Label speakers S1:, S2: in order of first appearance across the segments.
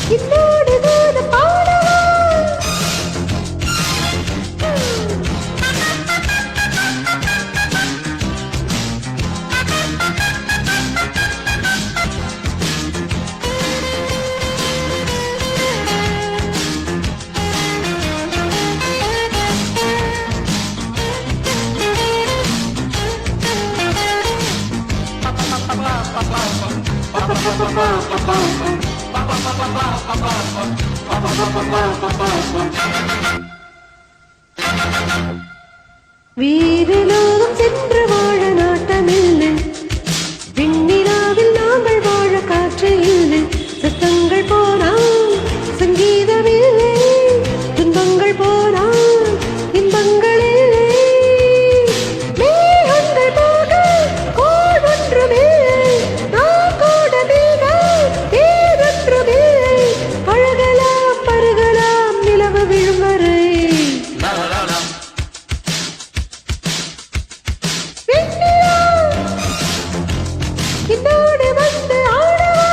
S1: என்னோடு காத பாடவா வீரலோகம் சென்று வாழ நாட்டமில்லை விண்ணிலாவில் நாங்கள் வாழ காற்று இல்லை சத்தங்கள் போனால் சங்கீதமில்லை துன்பங்கள் போனால் இன்பங்கள் இல்லை மேகங்கள் போக கோள் ஒன்றுமில்லை நான் கூட மேகம் வேறொன்றுமில்லை பழகலாம் பருகலாம் நிலவு விழும் வரை என்னோடு வந்து ஆடவா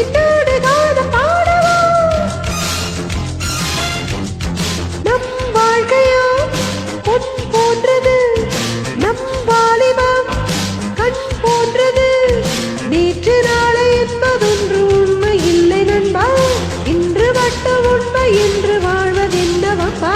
S1: என்னோடு காத பாடவா நம் வாழ்க்கையோ பொன் போன்றது நம் வாலிபம் கண் போன்றது நேற்று நாளை என்பதொன்று உண்மை இல்லை நண்பா இன்று மட்டும் உண்மை என்று வாழ்வதென்னவப்பா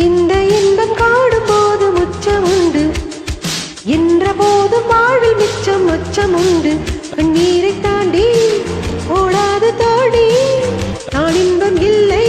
S1: இந்த இன்பம் காடும் போது முச்சம் உண்டு என்ற போதும் வாழ்வில் மிச்சம் மச்சம் உண்டு கண்ணீரை தாண்டி ஓடாது தோழி நான் இன்பம் இல்லை